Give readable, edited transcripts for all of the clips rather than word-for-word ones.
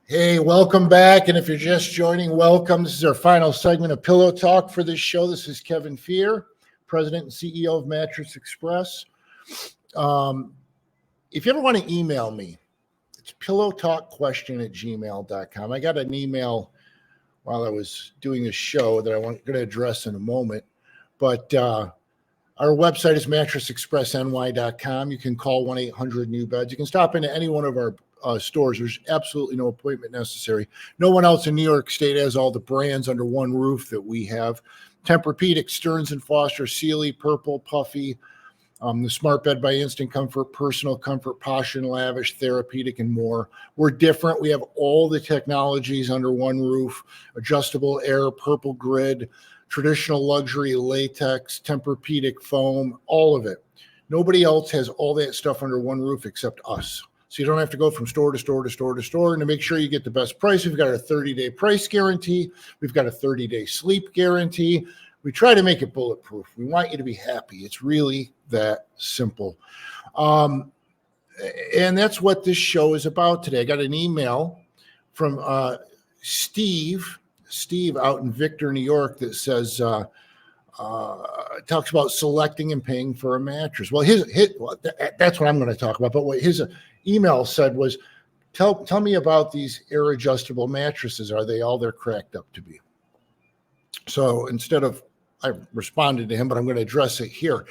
Hey, welcome back. And if you're just joining, welcome. This is our final segment of Pillow Talk for this show. This is Kevin Fear, President and CEO of Mattress Express. If you ever want to email me, it's pillowtalkquestion@gmail.com. I got an email while I was doing this show that I'm going to address in a moment. But our website is mattressexpressny.com. You can call 1-800-NEW-BEDS. You can stop into any one of our stores. There's absolutely no appointment necessary. No one else in New York State has all the brands under one roof that we have. Tempur-Pedic, Stearns & Foster, Sealy, Purple, Puffy, the Smart Bed by Instant Comfort, Personal Comfort, Posh and Lavish, Therapeutic, and more. We're different. We have all the technologies under one roof. Adjustable air, Purple Grid, traditional luxury latex, Tempur-Pedic foam, all of it. Nobody else has all that stuff under one roof except us. So you don't have to go from store to store to store to store. And to make sure you get the best price, we've got a 30-day price guarantee. We've got a 30-day sleep guarantee. We try to make it bulletproof. We want you to be happy. It's really that simple. And that's what this show is about today. I got an email from Steve out in Victor, New York, that says, talks about selecting and paying for a mattress. Well, that's what I'm going to talk about. But what his email said was, tell me about these air adjustable mattresses. Are they all they're cracked up to be? So I responded to him, but I'm going to address it here.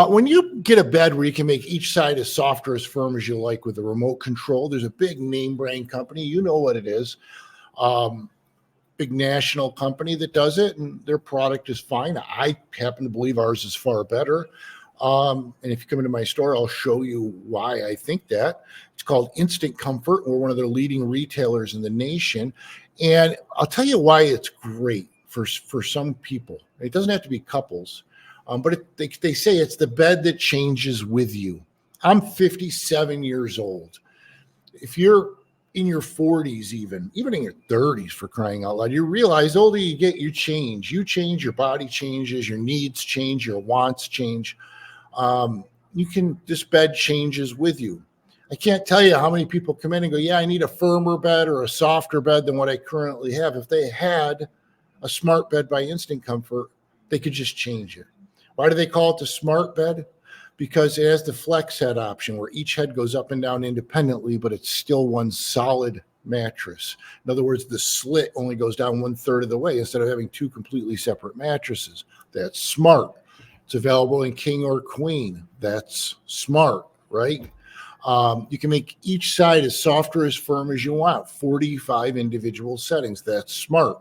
When you get a bed where you can make each side as soft or as firm as you like with a remote control, there's a big name brand company. You know what it is. Big national company that does it, and their product is fine. I happen to believe ours is far better. And if you come into my store, I'll show you why I think that. It's called Instant Comfort. We're one of the leading retailers in the nation. And I'll tell you why it's great for some people. It doesn't have to be couples, but they say it's the bed that changes with you. I'm 57 years old. If you're in your 40s, even in your 30s, for crying out loud, you realize the older you get, you change, your body changes, your needs change, your wants change. This bed changes with you. I can't tell you how many people come in and go, yeah, I need a firmer bed or a softer bed than what I currently have. If they had a Smart Bed by Instant Comfort, they could just change it. Why do they call it the Smart Bed? Because it has the flex head option where each head goes up and down independently, but it's still one solid mattress. In other words, the slit only goes down 1/3 of the way instead of having two completely separate mattresses. That's smart. It's available in king or queen. That's smart, right? You can make each side as soft or as firm as you want. 45 individual settings. That's smart.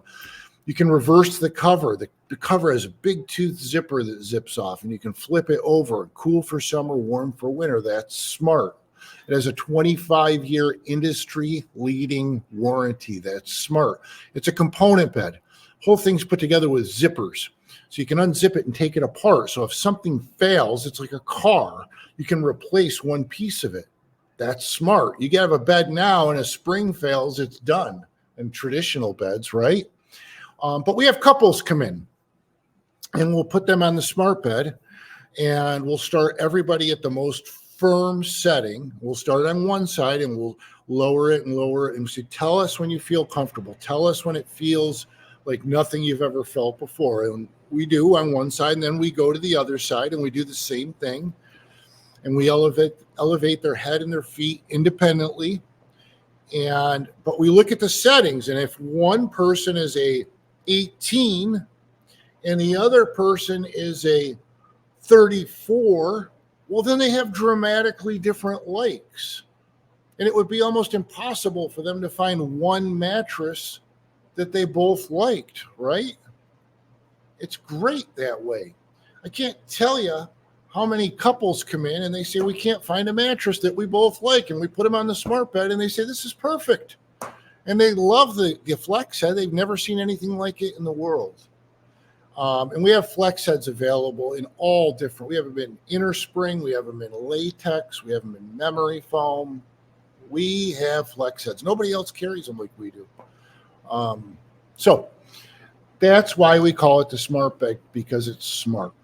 You can reverse the cover. The cover has a big tooth zipper that zips off, and you can flip it over. Cool for summer, warm for winter. That's smart. It has a 25-year industry-leading warranty. That's smart. It's a component bed. Whole thing's put together with zippers. So you can unzip it and take it apart. So if something fails, it's like a car. You can replace one piece of it. That's smart. You can have a bed now and a spring fails, it's done. In traditional beds, right? But we have couples come in and we'll put them on the Smart Bed and we'll start everybody at the most firm setting. We'll start on one side and we'll lower it and say, tell us when you feel comfortable. Tell us when it feels like nothing you've ever felt before. And we do on one side, and then we go to the other side and we do the same thing. And we elevate their head and their feet independently. But we look at the settings, and if one person is a 18 and the other person is a 34, well, then they have dramatically different likes. And it would be almost impossible for them to find one mattress that they both liked, right? It's great that way. I can't tell you how many couples come in and they say, we can't find a mattress that we both like. And we put them on the Smart Bed and they say, this is perfect. And they love the flex head. They've never seen anything like it in the world. And we have flex heads available in all different. We have them in inner spring. We have them in latex. We have them in memory foam. We have flex heads. Nobody else carries them like we do. So that's why we call it the Smart Bed, because it's smart.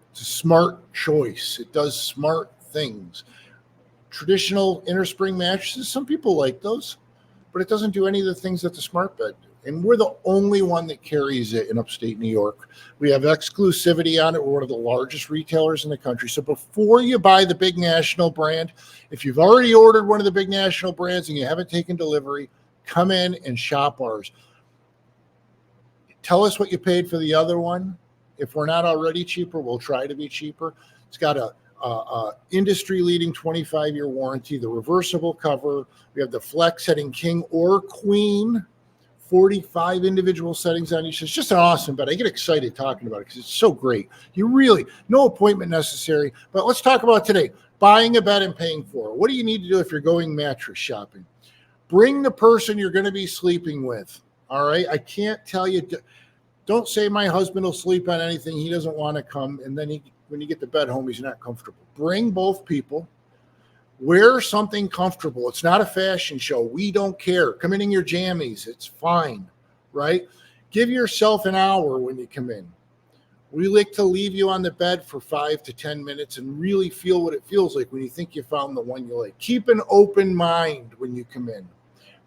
It's a smart choice. It does smart things. Traditional inner spring mattresses, some people like those. but it doesn't do any of the things that the smart bed do. And we're the only one that carries it in upstate New York. We have exclusivity on it. We're one of the largest retailers in the country. So before you buy the big national brand, if you've already ordered one of the big national brands and you haven't taken delivery, come in and shop ours. Tell us what you paid for the other one. If we're not already cheaper, we'll try to be cheaper. It's got a industry-leading 25-year warranty, the reversible cover. We have the flex setting king or queen, 45 individual settings on each. It's just an awesome bed. I get excited talking about it because it's so great. No appointment necessary. But let's talk about today, buying a bed and paying for it. What do you need to do if you're going mattress shopping? Bring the person you're going to be sleeping with. All right. I can't tell you. Don't say my husband will sleep on anything. He doesn't want to come. And then when you get the bed home, he's not comfortable. Bring both people. Wear something comfortable. It's not a fashion show. We don't care. Come in your jammies. It's fine, right? Give yourself an hour when you come in. We like to leave you on the bed for 5 to 10 minutes and really feel what it feels like when you think you found the one you like. Keep an open mind when you come in.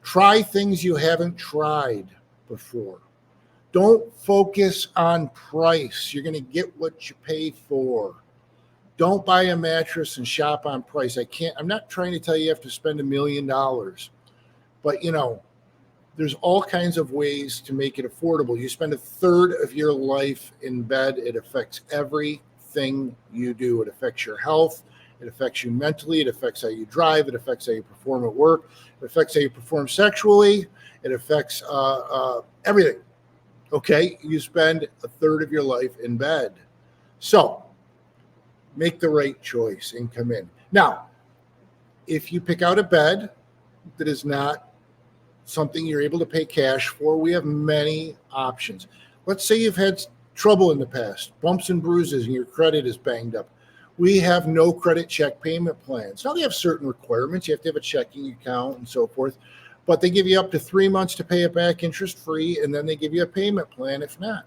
Try things you haven't tried before. Don't focus on price. You're going to get what you pay for. Don't buy a mattress and shop on price. I'm not trying to tell you have to spend $1 million, but there's all kinds of ways to make it affordable. You spend a third of your life in bed. It affects everything you do. It affects your health. It affects you mentally. It affects how you drive. It affects how you perform at work. It affects how you perform sexually. It affects everything. Okay? You spend a third of your life in bed. So make the right choice and come in. Now, if you pick out a bed that is not something you're able to pay cash for, we have many options. Let's say you've had trouble in the past, bumps and bruises, and your credit is banged up. We have no credit check payment plans. Now, they have certain requirements. You have to have a checking account and so forth, but they give you up to 3 months to pay it back interest-free, and then they give you a payment plan if not.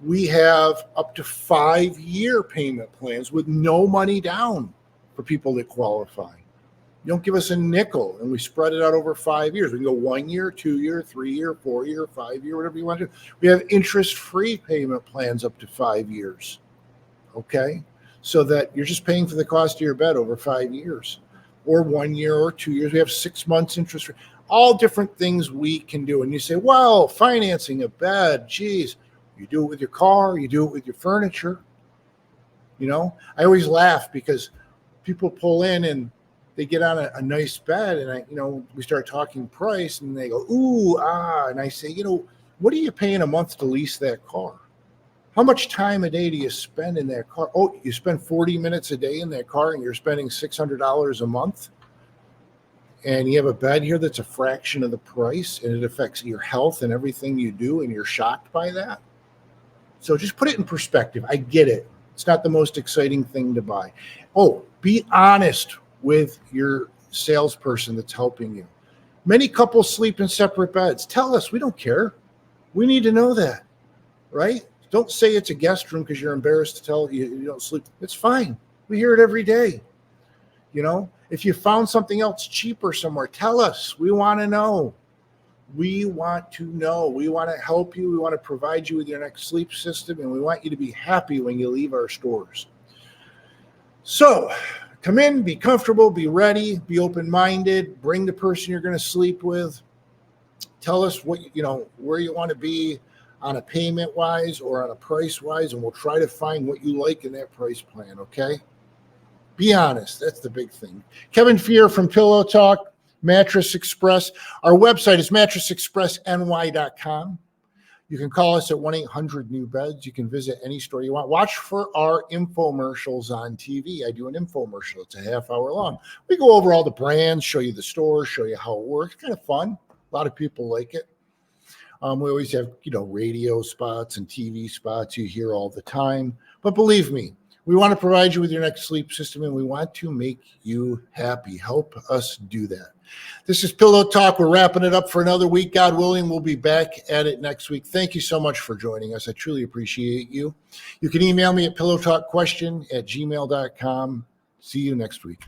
We have up to 5-year payment plans with no money down for people that qualify. You don't give us a nickel, and we spread it out over 5 years. We can go 1 year, 2 year, 3 year, 4 year, 5 year, whatever you want to do. We have interest-free payment plans up to 5 years, okay? So that you're just paying for the cost of your bed over 5 years or 1 year or 2 years. We have 6 months interest-free. All different things we can do. And you say, well, financing a bed, geez. You do it with your car, you do it with your furniture. I always laugh because people pull in and they get on a nice bed and we start talking price and they go, ooh, and I say, what are you paying a month to lease that car? How much time a day do you spend in that car? Oh, you spend 40 minutes a day in that car and you're spending $600 a month. And you have a bed here that's a fraction of the price and it affects your health and everything you do and you're shocked by that. So just put it in perspective. I get it. It's not the most exciting thing to buy. Oh, be honest with your salesperson that's helping you. Many couples sleep in separate beds. Tell us. We don't care. We need to know that, right? Don't say it's a guest room because you're embarrassed to tell you don't sleep. It's fine. We hear it every day. If you found something else cheaper somewhere, tell us. We want to know. We want to know. We want to help you. We want to provide you with your next sleep system, and we want you to be happy when you leave our stores. So come in, be comfortable, be ready, be open-minded, bring the person you're going to sleep with. Tell us what where you want to be on a payment-wise or on a price-wise, and we'll try to find what you like in that price plan, okay? Be honest. That's the big thing. Kevin Fear from Pillow Talk. Mattress Express. Our website is mattressexpressny.com. You can call us at 1-800-NEW-BEDS. You can visit any store you want. Watch for our infomercials on TV. I do an infomercial. It's a half hour long. We go over all the brands, show you the stores, show you how it works. Kind of fun. A lot of people like it. We always have, radio spots and TV spots you hear all the time. But believe me, we want to provide you with your next sleep system, and we want to make you happy. Help us do that. This is Pillow Talk. We're wrapping it up for another week. God willing, we'll be back at it next week. Thank you so much for joining us. I truly appreciate you. You can email me at pillowtalkquestion@gmail.com. See you next week.